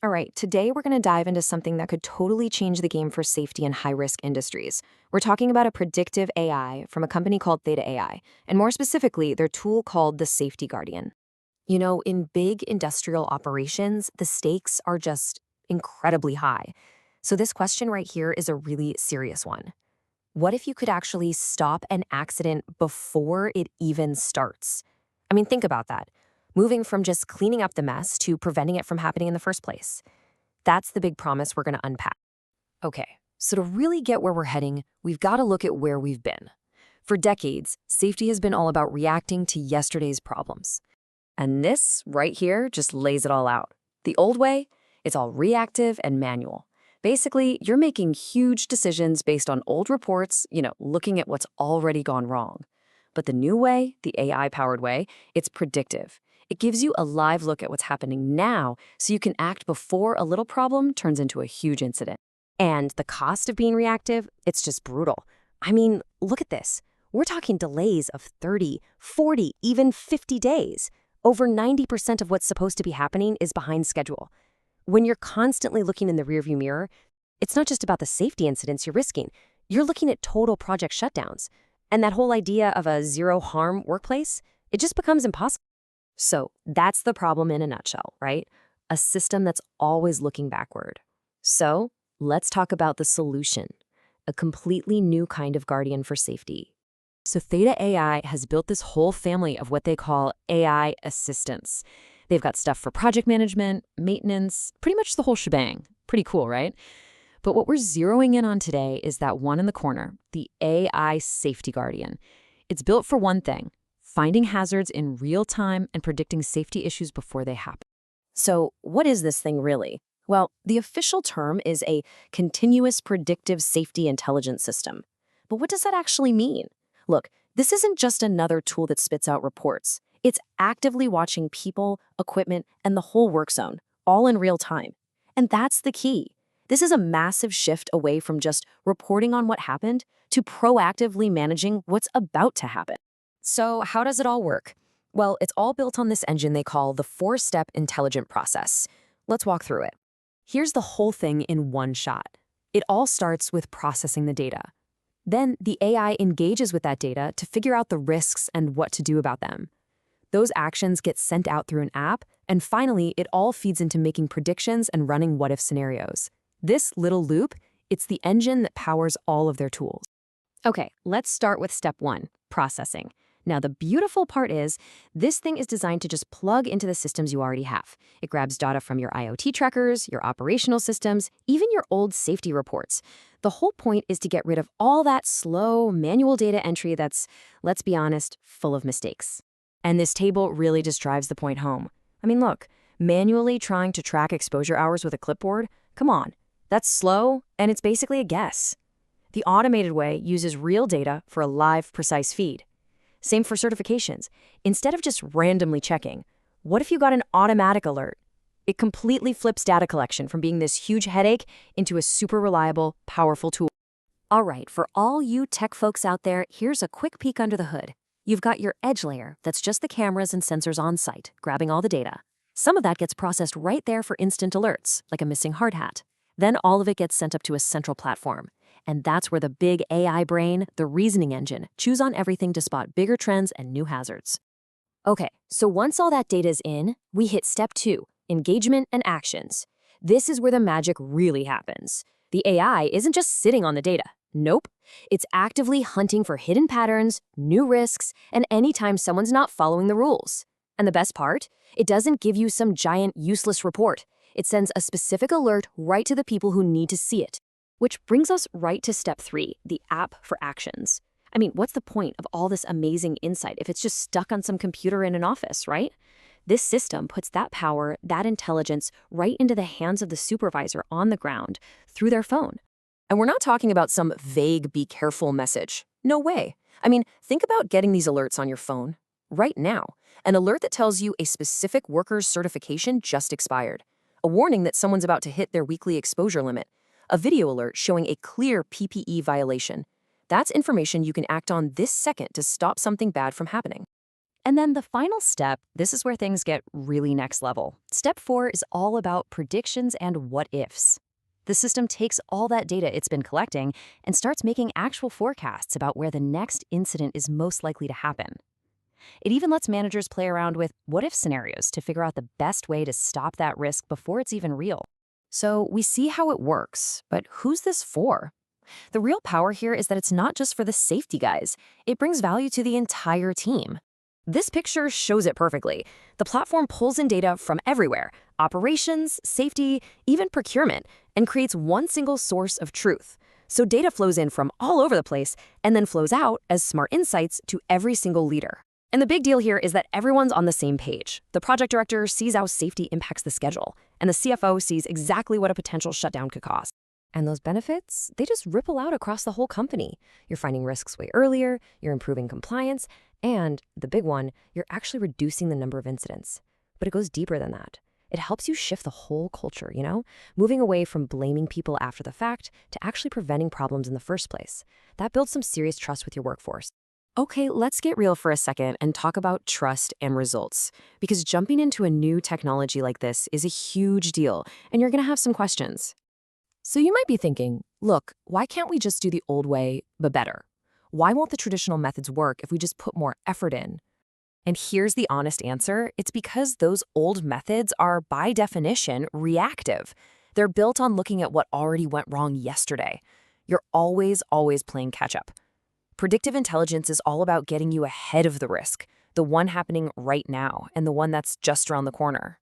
All right, today we're going to dive into something that could totally change the game for safety in high risk industries. We're talking about a predictive AI from a company called Theta AI, and more specifically, their tool called the Safety Guardian. In big industrial operations, the stakes are just incredibly high. So, this question right here is a really serious one. What if you could actually stop an accident before it even starts? I mean, think about that. Moving from just cleaning up the mess to preventing it from happening in the first place. That's the big promise we're going to unpack. Okay, so to really get where we're heading, we've got to look at where we've been. For decades, safety has been all about reacting to yesterday's problems. And this right here just lays it all out. The old way, it's all reactive and manual. Basically, you're making huge decisions based on old reports, looking at what's already gone wrong. But the new way, the AI-powered way, it's predictive. It gives you a live look at what's happening now so you can act before a little problem turns into a huge incident. And the cost of being reactive, it's just brutal. I mean, look at this. We're talking delays of 30, 40, even 50 days. Over 90% of what's supposed to be happening is behind schedule. When you're constantly looking in the rearview mirror, it's not just about the safety incidents you're risking. You're looking at total project shutdowns. And that whole idea of a zero-harm workplace, it just becomes impossible. So that's the problem in a nutshell, right? A system that's always looking backward. So let's talk about the solution, a completely new kind of guardian for safety. So Theta AI has built this whole family of what they call AI assistants. They've got stuff for project management, maintenance, pretty much the whole shebang. Pretty cool, right? But what we're zeroing in on today is that one in the corner, the AI Safety Guardian. It's built for one thing, finding hazards in real time and predicting safety issues before they happen. So what is this thing really? Well, the official term is a continuous predictive safety intelligence system. But what does that actually mean? Look, this isn't just another tool that spits out reports. It's actively watching people, equipment, and the whole work zone, all in real time. And that's the key. This is a massive shift away from just reporting on what happened to proactively managing what's about to happen. So how does it all work? Well, it's all built on this engine they call the four-step intelligent process. Let's walk through it. Here's the whole thing in one shot. It all starts with processing the data. Then the AI engages with that data to figure out the risks and what to do about them. Those actions get sent out through an app, and finally, it all feeds into making predictions and running what-if scenarios. This little loop, it's the engine that powers all of their tools. Okay, let's start with step one, processing. Now, the beautiful part is, this thing is designed to just plug into the systems you already have. It grabs data from your IoT trackers, your operational systems, even your old safety reports. The whole point is to get rid of all that slow, manual data entry that's, let's be honest, full of mistakes. And this table really just drives the point home. I mean, look, manually trying to track exposure hours with a clipboard? Come on, that's slow, and it's basically a guess. The automated way uses real data for a live, precise feed. Same for certifications. Instead of just randomly checking, what if you got an automatic alert? It completely flips data collection from being this huge headache into a super reliable, powerful tool. All right, for all you tech folks out there, here's a quick peek under the hood. You've got your edge layer, that's just the cameras and sensors on site, grabbing all the data. Some of that gets processed right there for instant alerts, like a missing hard hat. Then all of it gets sent up to a central platform. And that's where the big AI brain, the reasoning engine, chews on everything to spot bigger trends and new hazards. Okay, so once all that data is in, we hit step two, engagement and actions. This is where the magic really happens. The AI isn't just sitting on the data. Nope. It's actively hunting for hidden patterns, new risks, and anytime someone's not following the rules. And the best part? It doesn't give you some giant, useless report. It sends a specific alert right to the people who need to see it. Which brings us right to step three, the app for actions. I mean, what's the point of all this amazing insight if it's just stuck on some computer in an office, right? This system puts that power, that intelligence, right into the hands of the supervisor on the ground through their phone. And we're not talking about some vague, be careful message. No way. I mean, think about getting these alerts on your phone right now. An alert that tells you a specific worker's certification just expired. A warning that someone's about to hit their weekly exposure limit. A video alert showing a clear PPE violation. That's information you can act on this second to stop something bad from happening. And then the final step, this is where things get really next level. Step 4 is all about predictions and what ifs. The system takes all that data it's been collecting and starts making actual forecasts about where the next incident is most likely to happen. It even lets managers play around with what-if scenarios to figure out the best way to stop that risk before it's even real. So we see how it works, but who's this for? The real power here is that it's not just for the safety guys. It brings value to the entire team. This picture shows it perfectly. The platform pulls in data from everywhere, operations, safety, even procurement, and creates one single source of truth. So data flows in from all over the place and then flows out as smart insights to every single leader. And the big deal here is that everyone's on the same page. The project director sees how safety impacts the schedule, and the CFO sees exactly what a potential shutdown could cost. And those benefits, they just ripple out across the whole company. You're finding risks way earlier, you're improving compliance, and the big one, you're actually reducing the number of incidents. But it goes deeper than that. It helps you shift the whole culture, moving away from blaming people after the fact to actually preventing problems in the first place. That builds some serious trust with your workforce. Okay, let's get real for a second and talk about trust and results, because jumping into a new technology like this is a huge deal, and you're going to have some questions. So you might be thinking, look, why can't we just do the old way, but better? Why won't the traditional methods work if we just put more effort in? And here's the honest answer. It's because those old methods are, by definition, reactive. They're built on looking at what already went wrong yesterday. You're always playing catch-up. Predictive intelligence is all about getting you ahead of the risk, the one happening right now, and the one that's just around the corner.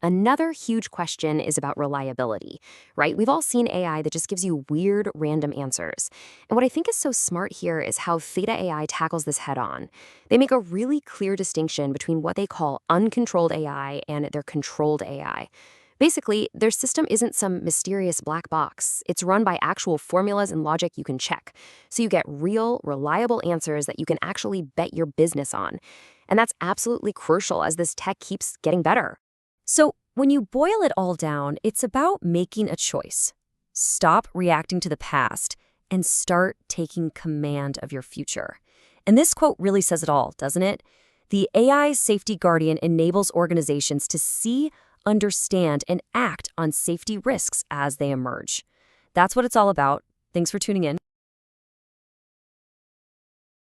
Another huge question is about reliability, right? We've all seen AI that just gives you weird, random answers. And what I think is so smart here is how Theta AI tackles this head on. They make a really clear distinction between what they call uncontrolled AI and their controlled AI. Basically, their system isn't some mysterious black box. It's run by actual formulas and logic you can check. So you get real, reliable answers that you can actually bet your business on. And that's absolutely crucial as this tech keeps getting better. So when you boil it all down, it's about making a choice. Stop reacting to the past and start taking command of your future. And this quote really says it all, doesn't it? The AI Safety Guardian enables organizations to see, understand, and act on safety risks as they emerge. That's what it's all about. Thanks for tuning in.